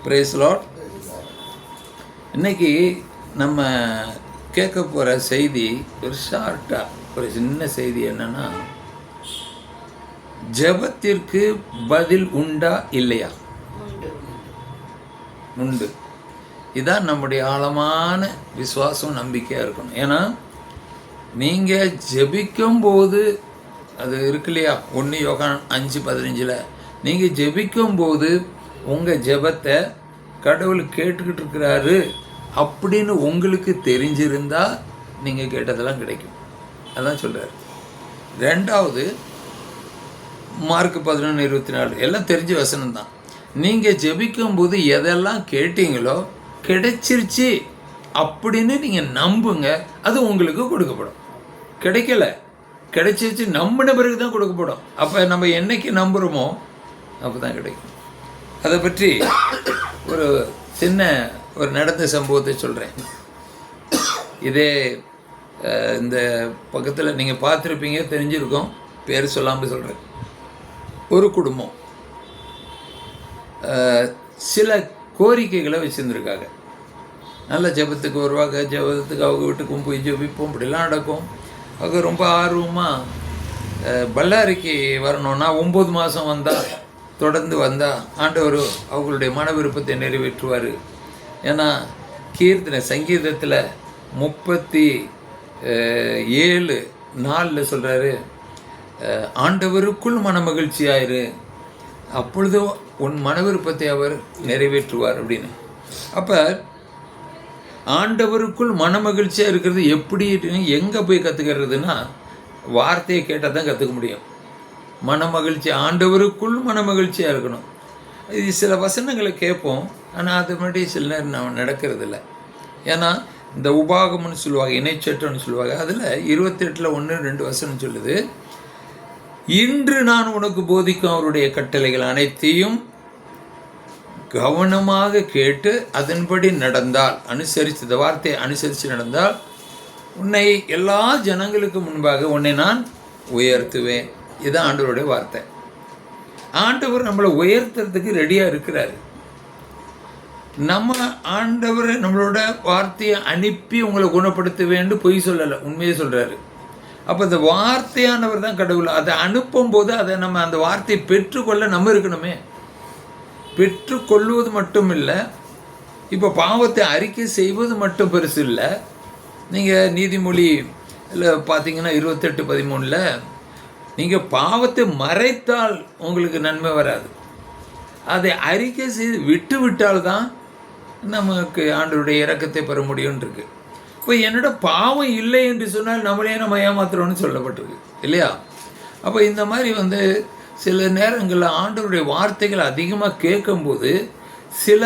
Price Lord. இன்னைக்கு நம்ம கேட்க போகிற செய்தி ஒரு ஷார்ட்டாக ஒரு சின்ன செய்தி என்னன்னா, ஜெபத்திற்கு பதில் உண்டா இல்லையா? உண்டு. இதான் நம்முடைய ஆழமான விசுவாசம், நம்பிக்கையாக இருக்கணும். ஏன்னா நீங்கள் ஜெபிக்கும் போது அது இருக்கு இல்லையா, 1 யோகான் 5:15 நீங்கள் ஜெபிக்கும் போது உங்கள் ஜெபத்தை கடவுள் கேட்டுக்கிட்டு இருக்கிறாரு அப்படின்னு உங்களுக்கு தெரிஞ்சிருந்தால் நீங்கள் கேட்டதெல்லாம் கிடைக்கும். அதான் சொல்கிறார். 2வது மார்க் 11:24 எல்லாம் தெரிஞ்ச வசனம் தான். நீங்கள் ஜெபிக்கும் போது எதெல்லாம் கேட்டீங்களோ கிடைச்சிருச்சு அப்படின்னு நீங்கள் நம்புங்க, அது உங்களுக்கு கொடுக்கப்படும். கிடைச்சிருச்சு நம்பின பிறகு தான் கொடுக்கப்படும். அப்போ நம்ம என்னைக்கு நம்புகிறோமோ அப்போ தான் கிடைக்கும். அதை பற்றி ஒரு சின்ன ஒரு நடந்த சம்பவத்தை சொல்கிறேன். இதே இந்த பக்கத்தில் நீங்கள் பார்த்துருப்பீங்க, தெரிஞ்சிருக்கோம், பேர் சொல்லாமல் சொல்கிறேன். ஒரு குடும்பம் சில கோரிக்கைகளை வச்சுருந்துருக்காங்க. நல்ல ஜெபத்துக்கு வருவாங்க, ஜெபத்துக்கு அவங்க வீட்டுக்கும் போய் ஜெபிப்போம், இப்படிலாம் நடக்கும். அவங்க ரொம்ப ஆர்வமாக பல்லாரிக்கு வரணுன்னா 9 மாதம் வந்தால், தொடர்ந்து வந்தால் ஆண்டவர் அவங்களுடைய மன விருப்பத்தை நிறைவேற்றுவார். ஏன்னா கீர்த்தனை சங்கீதத்தில் 37:4 சொல்கிறாரு, ஆண்டவருக்குள் மன மகிழ்ச்சியாயிரு, அப்பொழுது உன் மன விருப்பத்தை அவர் நிறைவேற்றுவார் அப்படின்னு. அப்போ ஆண்டவருக்குள் மன மகிழ்ச்சியாக இருக்கிறது எப்படி, எங்கே போய் கற்றுக்கிறதுனா வார்த்தையை கேட்டால் தான் கற்றுக்க முடியும். மன மகிழ்ச்சி, ஆண்டவருக்குள் மன மகிழ்ச்சியாக இருக்கணும். இது சில வசனங்களை கேட்போம், ஆனால் அது முன்னாடி சில நேரம் நான் நடக்கிறதில்ல. ஏன்னா இந்த உபாகம்னு சொல்லுவாங்க, இணைச்சட்டம்னு சொல்லுவாங்க. அதில் 28 1-2 வசனம் சொல்லுது, இன்று நான் உனக்கு போதிக்கும் அவருடைய கட்டளைகள் அனைத்தையும் கவனமாக கேட்டு அதன்படி நடந்தால், அனுசரித்து, இந்த வார்த்தையை அனுசரித்து நடந்தால், உன்னை எல்லா ஜனங்களுக்கு முன்பாக உன்னை நான் உயர்த்துவேன். இதுதான் ஆண்டவருடைய வார்த்தை. ஆண்டவர் நம்மளை உயர்த்துறதுக்கு ரெடியாக இருக்கிறாரு. நம்ம ஆண்டவர் நம்மளோட வார்த்தையை அனுப்பி உங்களை குணப்படுத்துவேன்னு பொய் சொல்லலை, உண்மையை சொல்கிறாரு. அப்போ இந்த வார்த்தையானவர் தான் கடவுள். அதை அனுப்பும்போது அதை நம்ம அந்த வார்த்தையை பெற்றுக்கொள்ள நம்ம இருக்கணுமே. பெற்றுக்கொள்வது மட்டும் இல்லை, இப்போ பாவத்தை அறிக்கை செய்வது மட்டும் பெருசு இல்லை. நீங்கள் நீதிமொழி இல்லை பார்த்தீங்கன்னா 28:13 நீங்கள் பாவத்தை மறைத்தால் உங்களுக்கு நன்மை வராது, அதை அறிக்கை செய்து விட்டு விட்டால்தான் நமக்கு ஆண்டவருடைய இரக்கத்தை பெற முடியும்னு இருக்கு. இப்போ என்னோட பாவம் இல்லை என்று சொன்னால் நம்மளே நம்ம ஏமாத்துறோன்னு சொல்லப்பட்டிருக்கு இல்லையா? அப்போ இந்த மாதிரி சில நேரங்களில் ஆண்டவருடைய வார்த்தைகள் அதிகமாக கேட்கும்போது சில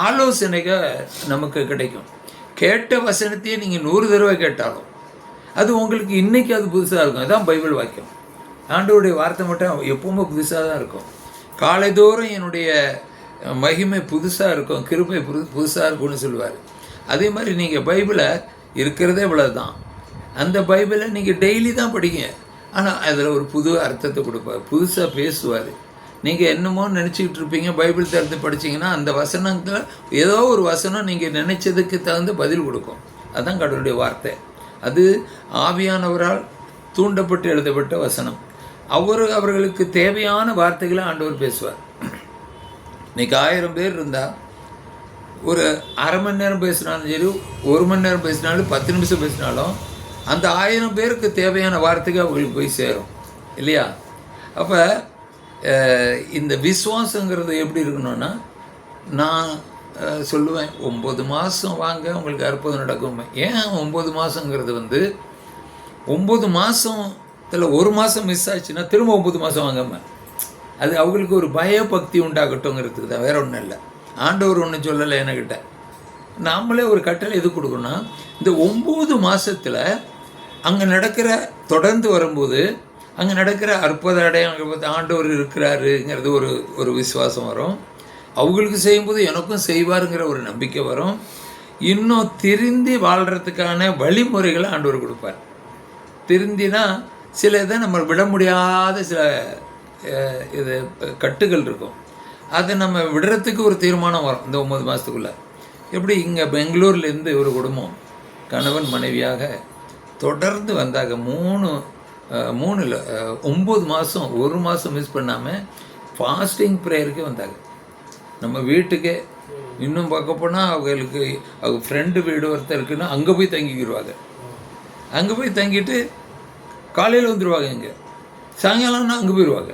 ஆலோசனைகள் நமக்கு கிடைக்கும். கேட்ட வசனத்தையே நீங்கள் 100 தடவை கேட்டாலும் அது உங்களுக்கு இன்றைக்கி அது புதுசாக இருக்கும். அதுதான் பைபிள் வாக்கியம். ஆண்டவருடைய வார்த்தை மட்டும் எப்பவுமே புதுசாக தான் இருக்கும். காலைதோறும் என்னுடைய மகிமை புதுசாக இருக்கும், கிருபை புதுசாக இருக்கும்னு சொல்லுவார். அதே மாதிரி நீங்கள் பைபிளை இருக்கிறதே இவ்வளோ தான், அந்த பைபிளை நீங்கள் டெய்லி தான் படிங்க, ஆனால் அதில் ஒரு புது அர்த்தத்தை கொடுப்பார், புதுசாக பேசுவார். நீங்கள் என்னமோ நினச்சிக்கிட்டு இருப்பீங்க, பைபிள் திறந்து படிச்சிங்கன்னா அந்த வசனத்தில் ஏதோ ஒரு வசனம் நீங்கள் நினைச்சதுக்கு தகுந்த பதில் கொடுக்கும். அதுதான் கடவுளுடைய வார்த்தை. அது ஆவியானவரால் தூண்டப்பட்டு எழுதப்பட்ட வசனம். அவர்களுக்கு தேவையான வார்த்தைகளை ஆண்டவர் பேசுவார். இன்றைக்கி 1000 பேர் இருந்தால் ஒரு அரை மணி நேரம் பேசினாலும் சரி, 1 மணி நேரம் பேசினாலும், 10 நிமிஷம் பேசினாலும் அந்த 1000 பேருக்கு தேவையான வார்த்தைகள் அவங்களுக்கு போய் சேரும் இல்லையா? அப்போ இந்த விசுவாசங்கிறது எப்படி இருக்கணும்னா, நான் சொல்லுவேன் 9 மாதம் வாங்க உங்களுக்கு அற்புதம் நடக்கும். ஏன் 9 மாதங்கிறது 9 மாதத்தில் 1 மாதம் மிஸ் ஆச்சுன்னா திரும்ப 9 மாதம் வாங்காம, அது அவங்களுக்கு ஒரு பயபக்தி உண்டாகட்டும்ங்கிறதுக்கு தான், வேற ஒன்றும் இல்லை. ஆண்டவர் ஒன்றும் சொல்லலை என்கிட்ட. நாமளே ஒரு கட்டளை எது கொடுக்கணும்னா, இந்த 9 மாதத்தில் அங்கே நடக்கிற, தொடர்ந்து வரும்போது அங்கே நடக்கிற அற்புத அடையாளங்கள் ஆண்டவர் இருக்கிறாருங்கிறது ஒரு விசுவாசம் வரும். அவங்களுக்கு செய்யும்போது எனக்கும் செய்வாருங்கிற ஒரு நம்பிக்கை வரும். இன்னும் திருந்தி வாழ்கிறதுக்கான வழிமுறைகளை ஆண்டவர் கொடுப்பார். திருந்தினா சில இதை நம்ம விட முடியாத சில இது கட்டுகள் இருக்கும். அதை நம்ம விடுறதுக்கு ஒரு தீர்மானம் வரும் இந்த 9 மாதத்துக்குள்ளே. எப்படி இங்கே பெங்களூர்லேருந்து ஒரு குடும்பம் கணவன் மனைவியாக தொடர்ந்து வந்தாங்க. 3 இல்லை 9 மாதம், 1 மாதம் மிஸ் பண்ணாமல் ஃபாஸ்டிங் ப்ரேயருக்கு வந்தாங்க நம்ம வீட்டுக்கே. இன்னும் பார்க்க போனால் அவங்க ஃப்ரெண்டு வீடு ஒருத்தர் இருக்குன்னா அங்கே போய் தங்கிக்கிடுவாங்க. அங்கே போய் தங்கிட்டு காலையில் வந்துடுவாங்க. இங்கே சாயங்காலம்னா அங்கே போயிடுவாங்க.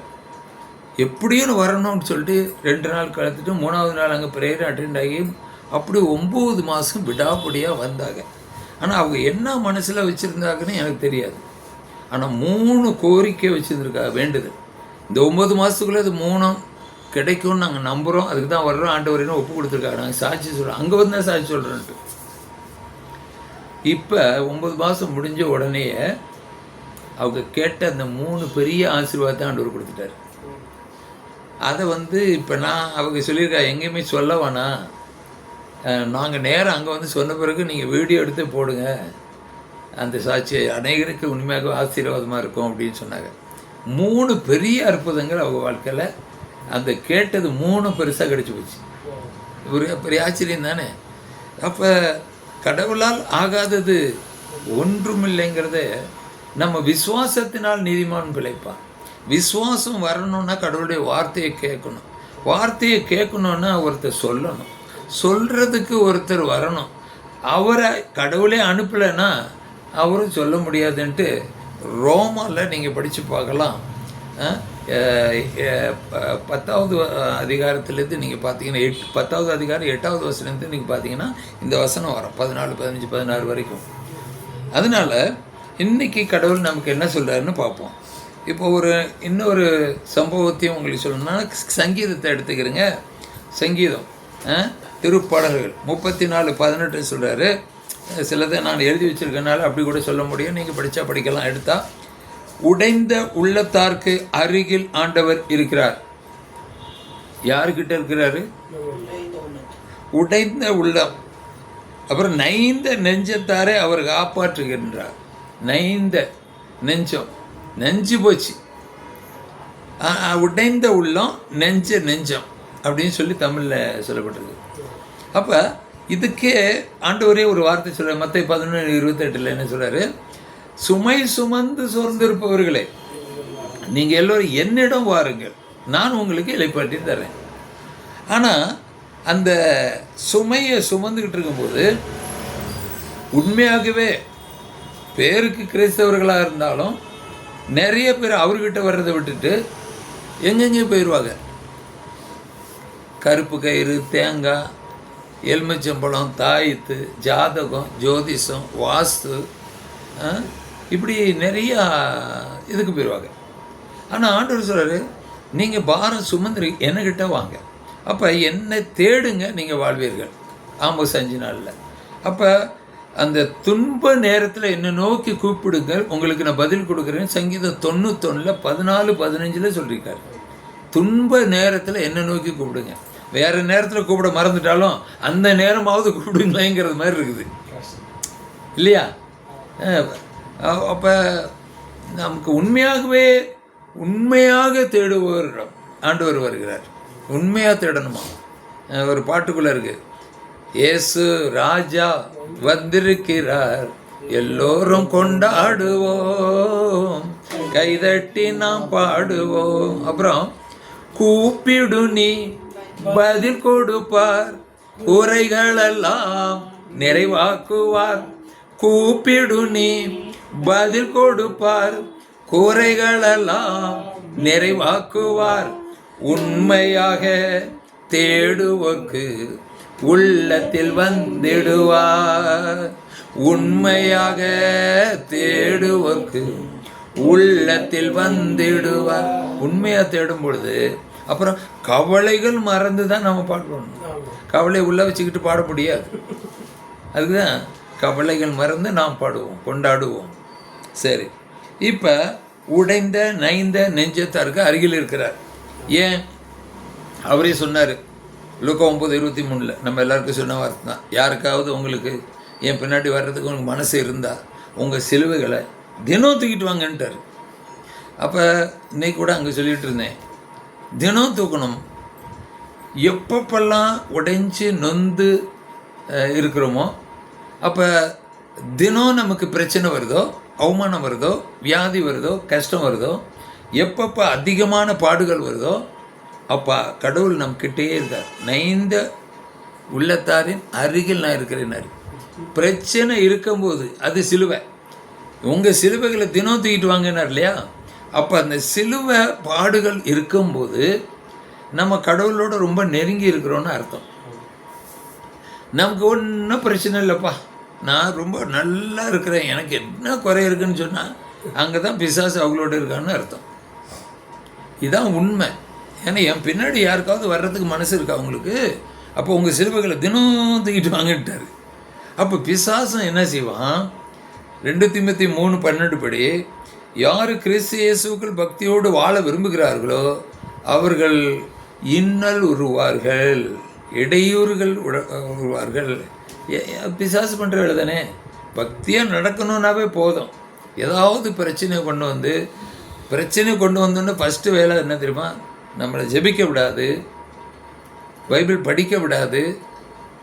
எப்படியும் வரணும்னு சொல்லிட்டு 2 நாள் கழித்துட்டு 3ஆவது நாள் அங்கே ப்ரேயர் அட்டெண்ட் ஆகி அப்படி 9 மாதம் விடாப்படியாக வந்தாங்க. ஆனால் அவங்க என்ன மனசில் வச்சுருந்தாங்கன்னு எனக்கு தெரியாது. ஆனால் 3 கோரிக்கை வச்சுருந்துருக்கா வேண்டுதல். இந்த 9 மாதத்துக்குள்ளே அது 3 கிடைக்கும்னு நாங்கள் நம்புகிறோம். அதுக்கு தான் வர்றோம். ஆண்டவரையும் ஒப்பு கொடுத்துருக்காங்க. நாங்கள் சாட்சி சொல்கிறோம். அங்கே வந்து தான் சாட்சி சொல்கிறேன்ட்டு. இப்போ 9 மாதம் முடிஞ்ச உடனே அவங்க கேட்ட அந்த 3 பெரிய ஆசீர்வாதத்தை ஆண்டவர் கொடுத்துட்டார். அதை வந்து இப்போ நான் அவங்க சொல்லியிருக்கா எங்கேயுமே சொல்ல வேணாம், நாங்கள் நேரம் அங்கே வந்து சொன்ன பிறகு நீங்கள் வீடியோ எடுத்து போடுங்க, அந்த சாட்சியை அநேகருக்கு உண்மையாக ஆசீர்வாதமாக இருக்கும் அப்படின்னு சொன்னாங்க. 3 பெரிய அற்புதங்கள் அவங்க வாழ்க்கையில் அந்த கேட்டது 3 பெருசாக கிடச்சி போச்சு. ஒரு பெரிய ஆச்சரியம் தானே. அப்போ கடவுளால் ஆகாதது ஒன்றுமில்லைங்கிறத நம்ம விசுவாசத்தினால் நீதிமான் பிழைப்பான். விசுவாசம் வரணும்னா கடவுளுடைய வார்த்தையை கேட்கணும். வார்த்தையை கேட்கணுன்னா ஒருத்தர் சொல்லணும், சொல்கிறதுக்கு ஒருத்தர் வரணும். அவரை கடவுளே அனுப்பலைன்னா அவரும் சொல்ல முடியாதுன்ட்டு ரோமாவில் நீங்கள் படித்து பார்க்கலாம். 10வது அதிகாரத்துலேருந்து நீங்கள் பார்த்தீங்கன்னா 10வது அதிகாரம் 8வது வசனத்துலேருந்து நீங்கள் பார்த்தீங்கன்னா இந்த வசனம் வரும் 14, 15, 16 வரைக்கும். அதனால் இன்றைக்கி கடவுள் நமக்கு என்ன சொல்கிறாருன்னு பார்ப்போம். இப்போ இன்னொரு சம்பவத்தையும் உங்களுக்கு சொல்லணும்னா சங்கீதத்தை எடுத்துக்கிறேங்க. சங்கீதம் திருப்பாடல்கள் 34:18 சொல்கிறாரு. சிலதை நான் எழுதி வச்சுருக்கனால அப்படி கூட சொல்ல முடியும், நீங்கள் படித்தா படிக்கலாம். எடுத்தால் உடைந்த உள்ளத்தார்க்கு அருகில் ஆண்டவர் இருக்கிறார். யாருக்கிட்ட இருக்கிறாரு? உடைந்த உள்ளம். அப்புறம் நைந்த நெஞ்சத்தாரை அவர் காப்பாற்றுகின்றார். நைந்த நெஞ்சம், நெஞ்சு போச்சு. உடைந்த உள்ளம் நெஞ்சம் அப்படின்னு சொல்லி தமிழில் சொல்லப்பட்டிருக்கு. அப்போ இதுக்கே ஆண்டவரே ஒரு வார்த்தை சொல்கிறார். மத்தேயு 11:28 என்ன சொல்கிறாரு? சுமை சுமந்து சோர்ந்திருப்பவர்களே நீங்கள் எல்லோரும் என்னிடம் வாருங்கள், நான் உங்களுக்கு இளைப்பாற்றி தரேன். ஆனால் அந்த சுமையை சுமந்துக்கிட்டு இருக்கும்போது உண்மையாகவே பேருக்கு கிறிஸ்தவர்களாக இருந்தாலும் நிறைய பேர் அவர்கிட்ட வர்றதை விட்டுட்டு எங்கெங்கே போயிடுவாங்க. கருப்பு கயிறு, தேங்காய், எலுமிச்சம்பழம், தாயத்து, ஜாதகம், ஜோதிஷம், வாஸ்து, இப்படி நிறையா இதுக்கு போயிடுவாங்க. ஆனால் ஆண்டவர் சொல்கிறாரு, நீங்கள் பாரம் சுமந்துரு என்கிட்ட வாங்க, அப்போ என்னை தேடுங்க, நீங்கள் வாழ்வீர்கள். 5 நாளில். அப்போ அந்த துன்ப நேரத்தில் என்னை நோக்கி கூப்பிடுங்கள், உங்களுக்கு நான் பதில் கொடுக்குறேன்னு சங்கீதம் 91:14-15 சொல்லியிருக்காரு. துன்ப நேரத்தில் என்னை நோக்கி கூப்பிடுங்க. வேறு நேரத்தில் கூப்பிட மறந்துட்டாலும் அந்த நேரமாவது கூப்பிடுங்களேங்கிறது மாதிரி இருக்குது இல்லையா? அப்போ நமக்கு உண்மையாக தேடுவோரிடம் ஆண்டவர் வருகிறார். உண்மையாக தேடணுமா? ஒரு பாட்டுக்குள்ளே இருக்குது, இயேசு ராஜா வந்திருக்கிறார், எல்லோரும் கொண்டாடுவோம், கைதட்டி நாம் பாடுவோம். அப்புறம் கூப்பிடு நீ பதில் கொடுப்பார், குறைகளெல்லாம் நிறைவாக்குவார். கூப்பிடு நீ பதில் கொடுப்பார், குறைகளெல்லாம் நிறைவாக்குவார். உண்மையாக தேடுவோர்க்கு உள்ளத்தில் வந்திடுவார். உண்மையாக தேடுவோர்க்கு உள்ளத்தில் வந்திடுவார். உண்மையாக தேடும் பொழுது அப்புறம் கவலைகள் மறந்து தான் நம்ம பாடுவோம். கவலை உள்ளே வச்சுக்கிட்டு பாட முடியாது. அதுதான் கவலைகள் மறந்து நாம் பாடுவோம், கொண்டாடுவோம். சரி, இப்போ உடைந்த நைந்த நெஞ்சத்தாருக்கு அருகில் இருக்கிறார். ஏன்? அவரே சொன்னார் லூக்கா 9:23 நம்ம எல்லாருக்கும் சொன்ன வார்த்தை தான். யாருக்காவது உங்களுக்கு என் பின்னாடி வர்றதுக்கு உங்களுக்கு மனசு இருந்தால் உங்கள் சிலுவைகளை தினம் தூக்கிட்டு வாங்கன்ட்டார். அப்போ இன்னைக்கு கூட அங்கே சொல்லிகிட்டு இருந்தேன், தினம் தூக்கணும். எப்பப்பெல்லாம் உடைஞ்சு நொந்து இருக்கிறோமோ, அப்போ தினம் நமக்கு பிரச்சனை வருதோ, அவமானம் வருதோ, வியாதி வருதோ, கஷ்டம் வருதோ, எப்பப்போ அதிகமான பாடுகள் வருதோ, அப்போ கடவுள் நம்மக்கிட்டே இருக்கார். நைந்த உள்ளத்தாரின் அருகில் நான் இருக்கிறேன்னாரு. பிரச்சனை இருக்கும்போது அது சிலுவை, உங்கள் சிலுவைகளை தினம் தூக்கிட்டு வாங்கினார் இல்லையா? அப்போ அந்த சிலுவை பாடுகள் இருக்கும்போது நம்ம கடவுளோட ரொம்ப நெருங்கி இருக்கிறோன்னு அர்த்தம். நமக்கு ஒன்றும் பிரச்சனை இல்லைப்பா, நான் ரொம்ப நல்லா இருக்கிறேன், எனக்கு என்ன குறை இருக்குன்னு சொன்னால் அங்கே தான் பிசாசு அவங்களோட இருக்கான்னு அர்த்தம். இதுதான் உண்மை. ஏன்னா என் பின்னாடி யாருக்காவது வர்றதுக்கு மனசு இருக்கா அவங்களுக்கு? அப்போ உங்கள் சிலுவைகளை தினம் தூக்கிட்டு வாங்கிட்டாரு. அப்போ பிசாசம் என்ன செய்வான்? 2 தீமோத்தேயு 3:12 படி, யார் கிறிஸ்து இயேசுவுக்குள் பக்தியோடு வாழ விரும்புகிறார்களோ அவர்கள் இன்னல் உருவார்கள், இடையூறுகள் உருவார்கள். பிசாசு பண்ணுற வேலை தானே. பக்தியாக நடக்கணுன்னாவே போதும். ஏதாவது பிரச்சனையை கொண்டு வந்தோன்னு ஃபஸ்ட்டு வேலை என்ன தெரியுமா? நம்மளை ஜெபிக்க விடாது, பைபிள் படிக்க விடாது,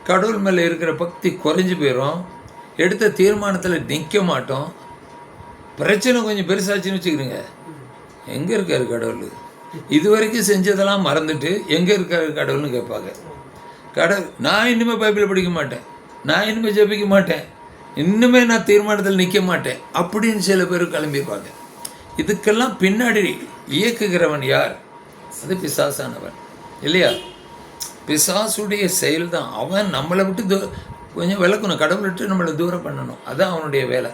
கடவுள் மேலே இருக்கிற பக்தி குறைஞ்சி போயிடும், எடுத்த தீர்மானத்தில் நிற்க மாட்டோம். பிரச்சனை கொஞ்சம் பெருசாச்சுன்னு வச்சுக்கிறீங்க, எங்கே இருக்கார் கடவுள்? இது வரைக்கும் செஞ்சதெல்லாம் மறந்துட்டு எங்கே இருக்கார் கடவுள்னு கேட்பாங்க. நான் இனிமேல் பைபிள் படிக்க மாட்டேன், நான் இனிமேல் ஜெபிக்க மாட்டேன், இன்னுமே நான் தீர்மானத்தில் நிற்க மாட்டேன் அப்படின்னு சில பேர் கிளம்பிடுவாங்க. இதுக்கெல்லாம் பின்னாடி இயக்குகிறவன் யார்? அது பிசாசானவன் இல்லையா? பிசாசுடைய செயல் தான். அவன் நம்மளை விட்டு கொஞ்சம் விளக்கணும், கடவுளை விட்டு நம்மளை தூரம் பண்ணணும். அதுதான் அவனுடைய வேலை.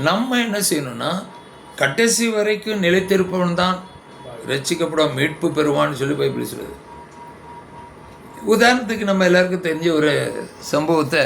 நம்ம என்ன செய்யணும்னா, கடைசி வரைக்கும் நிலைத்திருப்பவன் தான் ரட்சிக்கப்படும், மீட்பு பெறுவான்னு சொல்லி பைபிள் சொல்லுது. உதாரணத்துக்கு நம்ம எல்லாருக்கும் தெரிஞ்ச ஒரு சம்பவத்தை